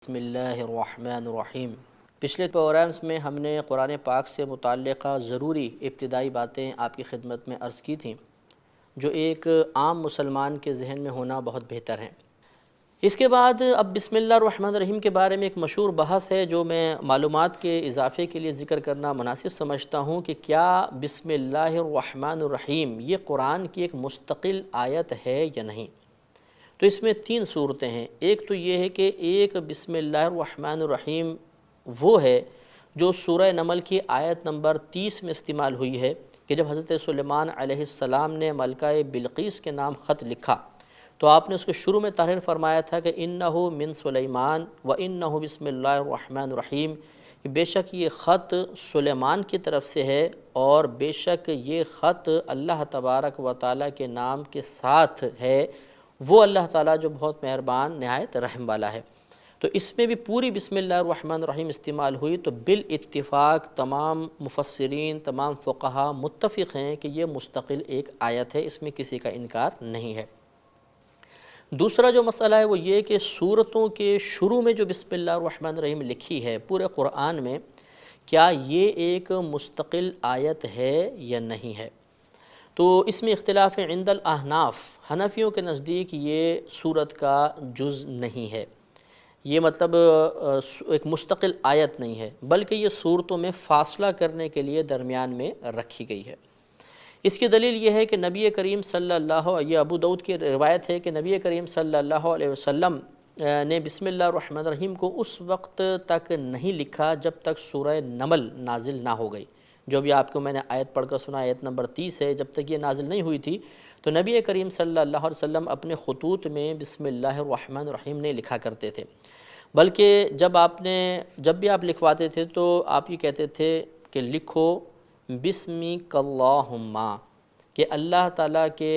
بسم اللہ الرحمن الرحیم۔ پچھلے پروگرامز میں ہم نے قرآن پاک سے متعلقہ ضروری ابتدائی باتیں آپ کی خدمت میں عرض کی تھیں، جو ایک عام مسلمان کے ذہن میں ہونا بہت بہتر ہے۔ اس کے بعد اب بسم اللہ الرحمن الرحیم کے بارے میں ایک مشہور بحث ہے جو میں معلومات کے اضافے کے لیے ذکر کرنا مناسب سمجھتا ہوں کہ کیا بسم اللہ الرحمن الرحیم یہ قرآن کی ایک مستقل آیت ہے یا نہیں۔ تو اس میں تین صورتیں ہیں۔ ایک تو یہ ہے کہ ایک بسم اللہ الرحمن الرحیم وہ ہے جو سورہ نمل کی آیت نمبر 30 میں استعمال ہوئی ہے کہ جب حضرت سلیمان علیہ السلام نے ملکہ بلقیس کے نام خط لکھا تو آپ نے اس کے شروع میں تحریر فرمایا تھا کہ انہو من سلیمان و انہو بسم اللہ الرحمن الرحیم، کہ بے شک یہ خط سلیمان کی طرف سے ہے اور بے شک یہ خط اللہ تبارک و تعالیٰ کے نام کے ساتھ ہے، وہ اللہ تعالیٰ جو بہت مہربان نہایت رحم والا ہے۔ تو اس میں بھی پوری بسم اللہ الرحمن الرحیم استعمال ہوئی، تو بالاتفاق تمام مفسرین تمام فقہا متفق ہیں کہ یہ مستقل ایک آیت ہے، اس میں کسی کا انکار نہیں ہے۔ دوسرا جو مسئلہ ہے وہ یہ کہ سورتوں کے شروع میں جو بسم اللہ الرحمن الرحیم لکھی ہے پورے قرآن میں، کیا یہ ایک مستقل آیت ہے یا نہیں ہے۔ تو اس میں اختلاف عند الاحناف، حنفیوں کے نزدیک یہ سورت کا جز نہیں ہے، یہ مطلب ایک مستقل آیت نہیں ہے، بلکہ یہ سورتوں میں فاصلہ کرنے کے لیے درمیان میں رکھی گئی ہے۔ اس کی دلیل یہ ہے کہ نبی کریم صلی اللہ علیہ، یہ ابو داؤد کی روایت ہے کہ نبی کریم صلی اللہ علیہ وسلم نے بسم اللہ الرحمن الرحیم کو اس وقت تک نہیں لکھا جب تک سورہ نمل نازل نہ ہو گئی، جو بھی آپ کو میں نے آیت پڑھ کر سنا، آیت نمبر 30 ہے، جب تک یہ نازل نہیں ہوئی تھی تو نبی کریم صلی اللہ علیہ وسلم اپنے خطوط میں بسم اللہ الرحمن الرحیم نہیں لکھا کرتے تھے، بلکہ جب بھی آپ لکھواتے تھے تو آپ یہ کہتے تھے کہ لکھو بسمک اللہم، کہ اللہ تعالیٰ کے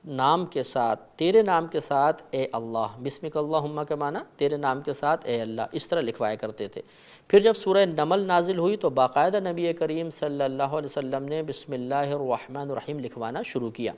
نام کے ساتھ، تیرے نام کے ساتھ اے اللہ، بسمک اللہم کا معنی تیرے نام کے ساتھ اے اللہ، اس طرح لکھوایا کرتے تھے۔ پھر جب سورہ نمل نازل ہوئی تو باقاعدہ نبی کریم صلی اللہ علیہ وسلم نے بسم اللہ الرحمن الرحیم لکھوانا شروع کیا۔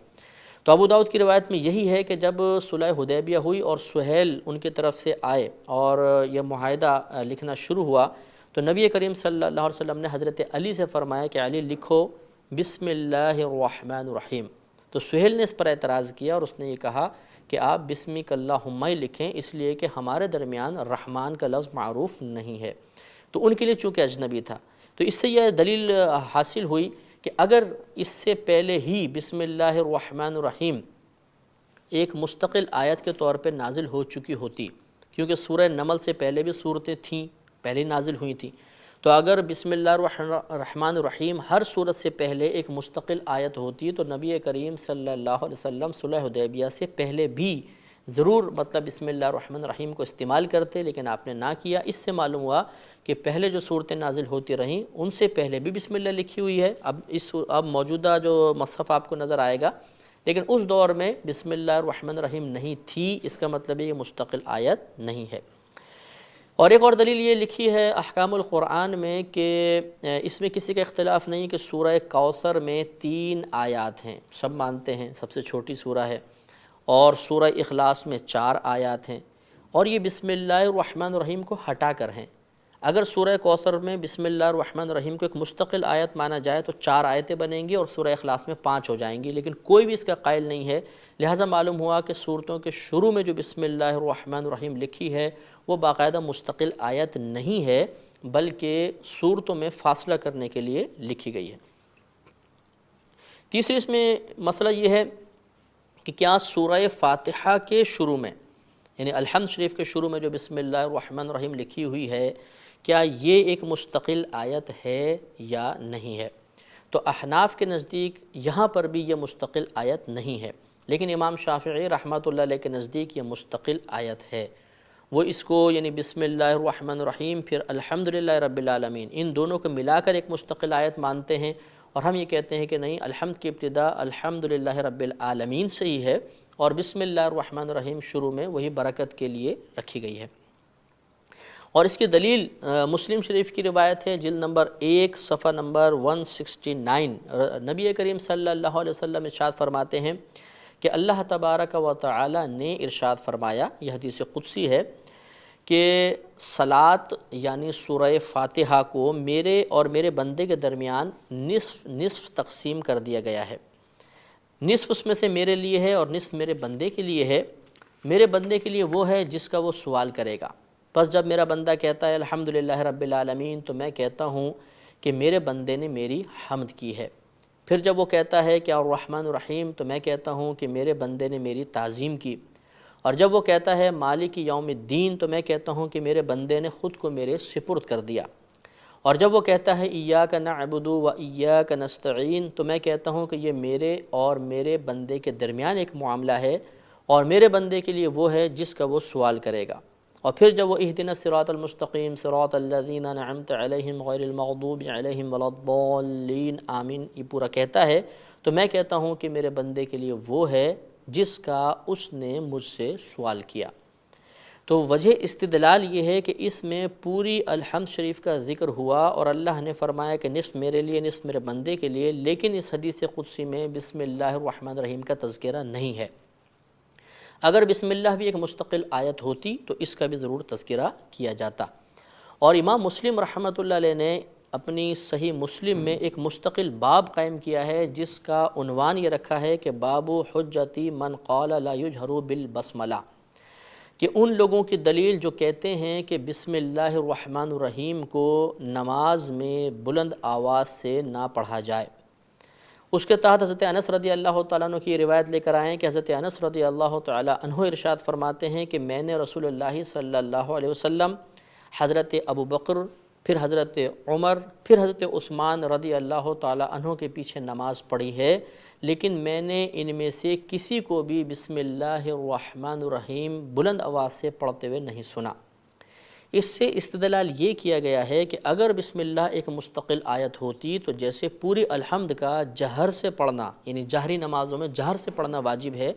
تو ابو داؤد کی روایت میں یہی ہے کہ جب صلح حدیبیہ ہوئی اور سہیل ان کی طرف سے آئے اور یہ معاہدہ لکھنا شروع ہوا تو نبی کریم صلی اللہ علیہ وسلم نے حضرت علی سے فرمایا کہ علی لکھو بسم اللہ الرحمن الرحیم۔ تو سہیل نے اس پر اعتراض کیا اور اس نے یہ کہا کہ آپ بسمک اللہم لکھیں، اس لیے کہ ہمارے درمیان رحمان کا لفظ معروف نہیں ہے، تو ان کے لیے چونکہ اجنبی تھا۔ تو اس سے یہ دلیل حاصل ہوئی کہ اگر اس سے پہلے ہی بسم اللہ الرحمن الرحیم ایک مستقل آیت کے طور پہ نازل ہو چکی ہوتی، کیونکہ سورہ نمل سے پہلے بھی صورتیں تھیں، پہلے نازل ہوئی تھیں، تو اگر بسم اللہ الرحمن الرحیم ہر صورت سے پہلے ایک مستقل آیت ہوتی تو نبی کریم صلی اللہ علیہ وسلم صلح حدیبیہ سے پہلے بھی ضرور مطلب بسم اللہ الرحمن الرحیم کو استعمال کرتے، لیکن آپ نے نہ کیا۔ اس سے معلوم ہوا کہ پہلے جو صورتیں نازل ہوتی رہیں ان سے پہلے بھی بسم اللہ لکھی ہوئی ہے۔ اب موجودہ جو مصحف آپ کو نظر آئے گا، لیکن اس دور میں بسم اللہ الرحمن الرحیم نہیں تھی، اس کا مطلب یہ مستقل آیت نہیں ہے۔ اور ایک اور دلیل یہ لکھی ہے احکام القرآن میں کہ اس میں کسی کا اختلاف نہیں کہ سورہ کوثر میں 3 آیات ہیں، سب مانتے ہیں سب سے چھوٹی سورہ ہے، اور سورہ اخلاص میں 4 آیات ہیں، اور یہ بسم اللہ الرحمن الرحیم کو ہٹا کر ہیں۔ اگر سورہ کوثر میں بسم اللہ الرحمن الرحیم کو ایک مستقل آیت مانا جائے تو 4 آیتیں بنیں گی اور سورہ اخلاص میں 5 ہو جائیں گی، لیکن کوئی بھی اس کا قائل نہیں ہے، لہٰذا معلوم ہوا کہ صورتوں کے شروع میں جو بسم اللہ الرحمن الرحیم لکھی ہے وہ باقاعدہ مستقل آیت نہیں ہے، بلکہ صورتوں میں فاصلہ کرنے کے لیے لکھی گئی ہے۔ تیسری اس میں مسئلہ یہ ہے کہ کیا سورہ فاتحہ کے شروع میں، یعنی الحمد شریف کے شروع میں جو بسم اللہ الرحمن الرحیم لکھی ہوئی ہے، کیا یہ ایک مستقل آیت ہے یا نہیں ہے۔ تو احناف کے نزدیک یہاں پر بھی یہ مستقل آیت نہیں ہے، لیکن امام شافعی رحمۃ اللہ علیہ کے نزدیک یہ مستقل آیت ہے۔ وہ اس کو یعنی بسم اللہ الرحمن الرحیم پھر الحمدللہ رب العالمین، ان دونوں کو ملا کر ایک مستقل آیت مانتے ہیں، اور ہم یہ کہتے ہیں کہ نہیں، الحمد کی ابتدا الحمدللہ رب العالمین سے ہی ہے، اور بسم اللہ الرحمن الرحیم شروع میں وہی برکت کے لیے رکھی گئی ہے۔ اور اس کی دلیل مسلم شریف کی روایت ہے، جلد نمبر 1 صفحہ نمبر 169، نبی کریم صلی اللہ علیہ وسلم ارشاد فرماتے ہیں کہ اللہ تبارک و تعالی نے ارشاد فرمایا، یہ حدیث قدسی ہے کہ صلاۃ یعنی سورہ فاتحہ کو میرے اور میرے بندے کے درمیان نصف تقسیم کر دیا گیا ہے۔ نصف اس میں سے میرے لیے ہے اور نصف میرے بندے کے لیے ہے۔ میرے بندے کے لیے وہ ہے جس کا وہ سوال کرے گا۔ بس جب میرا بندہ کہتا ہے الحمدللہ رب العالمین تو میں کہتا ہوں کہ میرے بندے نے میری حمد کی ہے۔ پھر جب وہ کہتا ہے کہ الرحمن الرحیم تو میں کہتا ہوں کہ میرے بندے نے میری تعظیم کی۔ اور جب وہ کہتا ہے مالک یوم الدین تو میں کہتا ہوں کہ میرے بندے نے خود کو میرے سپرد کر دیا۔ اور جب وہ کہتا ہے ایاک نعبد و ایاک نستعین تو میں کہتا ہوں کہ یہ میرے اور میرے بندے کے درمیان ایک معاملہ ہے اور میرے بندے کے لیے وہ ہے جس کا وہ سوال کرے گا۔ اور پھر جب وہ اہدنا الصراط المستقیم صراط الذین انعمت علیہم غیر المغضوب علیہم ولا الضالین آمین یہ پورا کہتا ہے تو میں کہتا ہوں کہ میرے بندے کے لیے وہ ہے جس کا اس نے مجھ سے سوال کیا۔ تو وجہ استدلال یہ ہے کہ اس میں پوری الحمد شریف کا ذکر ہوا اور اللہ نے فرمایا کہ نصف میرے لیے نصف میرے بندے کے لیے، لیکن اس حدیث قدسی میں بسم اللہ الرحمن الرحیم کا تذکرہ نہیں ہے۔ اگر بسم اللہ بھی ایک مستقل آیت ہوتی تو اس کا بھی ضرور تذکرہ کیا جاتا۔ اور امام مسلم رحمۃ اللہ علیہ نے اپنی صحیح مسلم میں ایک مستقل باب قائم کیا ہے جس کا عنوان یہ رکھا ہے کہ باب حجتی من قال لا یجہر بالبسملہ، کہ ان لوگوں کی دلیل جو کہتے ہیں کہ بسم اللہ الرحمن الرحیم کو نماز میں بلند آواز سے نہ پڑھا جائے۔ اس کے تحت حضرت انس رضی اللہ تعالیٰ عنہ کی روایت لے کر آئے ہیں کہ حضرت انس رضی اللہ تعالیٰ عنہ ارشاد فرماتے ہیں کہ میں نے رسول اللہ صلی اللہ علیہ وسلم، حضرت ابو بکر، پھر حضرت عمر، پھر حضرت عثمان رضی اللہ تعالیٰ عنہ کے پیچھے نماز پڑھی ہے، لیکن میں نے ان میں سے کسی کو بھی بسم اللہ الرحمن الرحیم بلند آواز سے پڑھتے ہوئے نہیں سنا۔ اس سے استدلال یہ کیا گیا ہے کہ اگر بسم اللہ ایک مستقل آیت ہوتی تو جیسے پوری الحمد کا جہر سے پڑھنا یعنی جہری نمازوں میں جہر سے پڑھنا واجب ہے،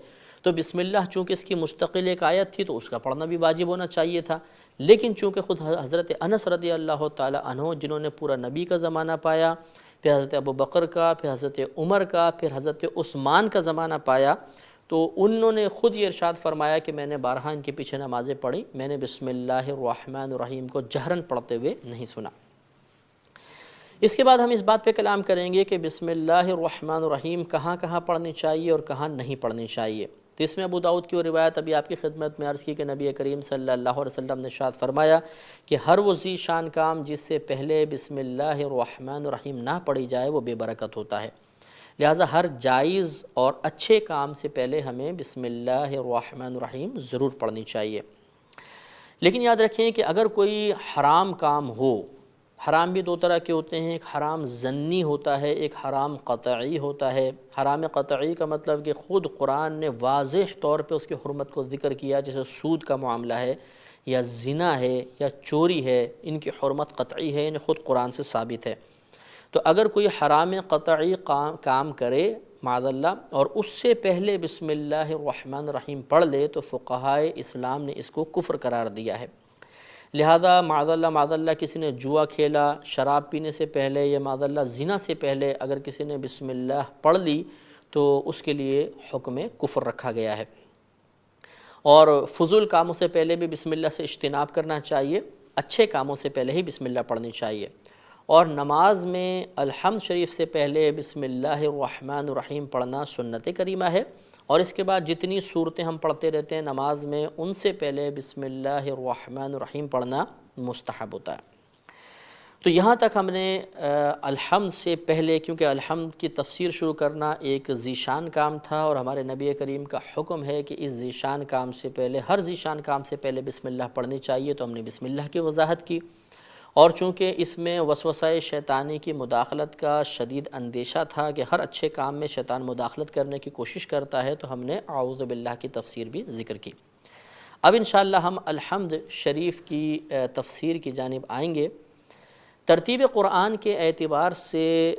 تو بسم اللہ چونکہ اس کی مستقل ایک آیت تھی تو اس کا پڑھنا بھی واجب ہونا چاہیے تھا، لیکن چونکہ خود حضرت انس رضی اللہ تعالی عنہ جنہوں نے پورا نبی کا زمانہ پایا، پھر حضرت ابو بکر کا، پھر حضرت عمر کا، پھر حضرت عثمان کا زمانہ پایا، تو انہوں نے خود یہ ارشاد فرمایا کہ میں نے بارہا ان کے پیچھے نمازیں پڑھی، میں نے بسم اللہ الرحمن الرحیم کو جہراً پڑھتے ہوئے نہیں سنا۔ اس کے بعد ہم اس بات پہ کلام کریں گے کہ بسم اللہ الرحمن الرحیم کہاں کہاں پڑھنی چاہیے اور کہاں نہیں پڑھنی چاہیے۔ تو اس میں ابو داؤد کی وہ روایت ابھی آپ کی خدمت میں عرض کی کہ نبی کریم صلی اللہ علیہ وسلم نے ارشاد فرمایا کہ ہر وہ ذی شان کام جس سے پہلے بسم اللہ الرحمن الرحیم نہ پڑھی جائے وہ بے برکت ہوتا ہے، لہٰذا ہر جائز اور اچھے کام سے پہلے ہمیں بسم اللہ الرحمن الرحیم ضرور پڑھنی چاہیے۔ لیکن یاد رکھیں کہ اگر کوئی حرام کام ہو، حرام بھی دو طرح کے ہوتے ہیں، ایک حرام ظنی ہوتا ہے، ایک حرام قطعی ہوتا ہے۔ حرام قطعی کا مطلب کہ خود قرآن نے واضح طور پہ اس کی حرمت کو ذکر کیا، جیسے سود کا معاملہ ہے یا زنا ہے یا چوری ہے، ان کی حرمت قطعی ہے، یعنی خود قرآن سے ثابت ہے۔ تو اگر کوئی حرام قطعی کام کرے معاذ اللہ اور اس سے پہلے بسم اللہ الرحمن الرحیم پڑھ لے تو فقہائے اسلام نے اس کو کفر قرار دیا ہے۔ لہذا معاذ اللہ کسی نے جوا کھیلا شراب پینے سے پہلے یا معاذ اللہ زنا سے پہلے اگر کسی نے بسم اللہ پڑھ لی تو اس کے لیے حکم کفر رکھا گیا ہے۔ اور فضول کاموں سے پہلے بھی بسم اللہ سے اجتناب کرنا چاہیے، اچھے کاموں سے پہلے ہی بسم اللہ پڑھنی چاہیے۔ اور نماز میں الحمد شریف سے پہلے بسم اللہ الرحمن الرحیم پڑھنا سنت کریمہ ہے، اور اس کے بعد جتنی صورتیں ہم پڑھتے رہتے ہیں نماز میں ان سے پہلے بسم اللہ الرحمن الرحیم پڑھنا مستحب ہوتا ہے۔ تو یہاں تک ہم نے الحمد سے پہلے، کیونکہ الحمد کی تفسیر شروع کرنا ایک ذیشان کام تھا اور ہمارے نبی کریم کا حکم ہے کہ اس ذیشان کام سے پہلے، ہر ذیشان کام سے پہلے بسم اللہ پڑھنی چاہیے، تو ہم نے بسم اللہ کی وضاحت کی۔ اور چونکہ اس میں وسوسہ شیطانی کی مداخلت کا شدید اندیشہ تھا کہ ہر اچھے کام میں شیطان مداخلت کرنے کی کوشش کرتا ہے، تو ہم نے اعوذ باللہ کی تفسیر بھی ذکر کی۔ اب انشاءاللہ ہم الحمد شریف کی تفسیر کی جانب آئیں گے۔ ترتیب قرآن کے اعتبار سے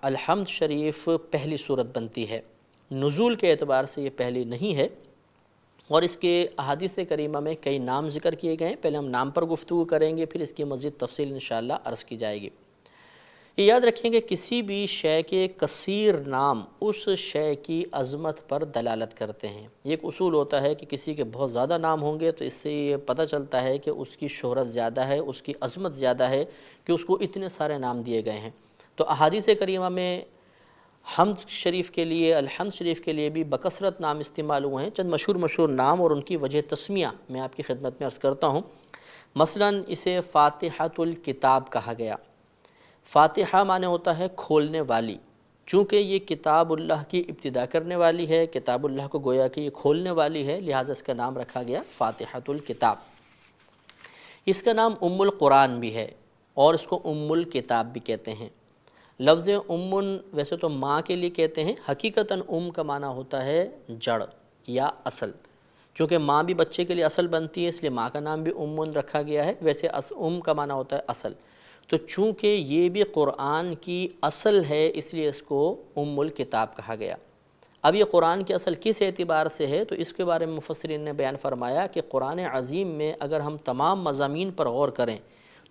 الحمد شریف پہلی صورت بنتی ہے، نزول کے اعتبار سے یہ پہلی نہیں ہے، اور اس کے احادیث کریمہ میں کئی نام ذکر کیے گئے ہیں۔ پہلے ہم نام پر گفتگو کریں گے، پھر اس کی مزید تفصیل انشاءاللہ عرض کی جائے گی۔ یہ یاد رکھیں کہ کسی بھی شے کے کثیر نام اس شے کی عظمت پر دلالت کرتے ہیں۔ یہ ایک اصول ہوتا ہے کہ کسی کے بہت زیادہ نام ہوں گے تو اس سے یہ پتہ چلتا ہے کہ اس کی شہرت زیادہ ہے، اس کی عظمت زیادہ ہے کہ اس کو اتنے سارے نام دیے گئے ہیں۔ تو احادیث کریمہ میں حمد شریف کے لیے، الحمد شریف کے لیے بھی بکثرت نام استعمال ہوئے ہیں۔ چند مشہور نام اور ان کی وجہ تسمیہ میں آپ کی خدمت میں عرض کرتا ہوں۔ مثلاً اسے فاتحۃ الکتاب کہا گیا۔ فاتحہ معنی ہوتا ہے کھولنے والی، چونکہ یہ کتاب اللہ کی ابتدا کرنے والی ہے، کتاب اللہ کو گویا کہ یہ کھولنے والی ہے، لہٰذا اس کا نام رکھا گیا فاتحۃ الکتاب۔ اس کا نام ام القرآن بھی ہے اور اس کو ام الکتاب بھی کہتے ہیں۔ لفظ امن ویسے تو ماں کے لیے کہتے ہیں، حقیقتاً ام کا معنی ہوتا ہے جڑ یا اصل، چونکہ ماں بھی بچے کے لیے اصل بنتی ہے، اس لیے ماں کا نام بھی امن رکھا گیا ہے۔ ویسے ام کا معنی ہوتا ہے اصل، تو چونکہ یہ بھی قرآن کی اصل ہے اس لیے اس کو ام الکتاب کہا گیا۔ اب یہ قرآن کی اصل کس اعتبار سے ہے تو اس کے بارے میں مفسرین نے بیان فرمایا کہ قرآن عظیم میں اگر ہم تمام مضامین پر غور کریں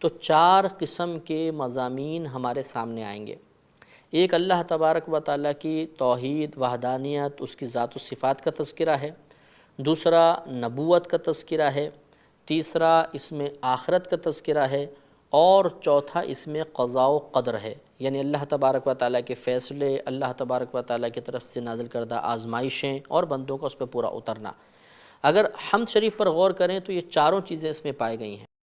تو 4 قسم کے مضامین ہمارے سامنے آئیں گے۔ ایک اللہ تبارک و تعالیٰ کی توحید، وحدانیت، اس کی ذات و صفات کا تذکرہ ہے۔ دوسرا نبوت کا تذکرہ ہے۔ تیسرا اس میں آخرت کا تذکرہ ہے۔ اور چوتھا اس میں قضاء و قدر ہے، یعنی اللہ تبارک و تعالیٰ کے فیصلے، اللہ تبارک و تعالیٰ کی طرف سے نازل کردہ آزمائشیں اور بندوں کا اس پہ پورا اترنا۔ اگر حمد شریف پر غور کریں تو یہ چاروں چیزیں اس میں پائی گئی ہیں۔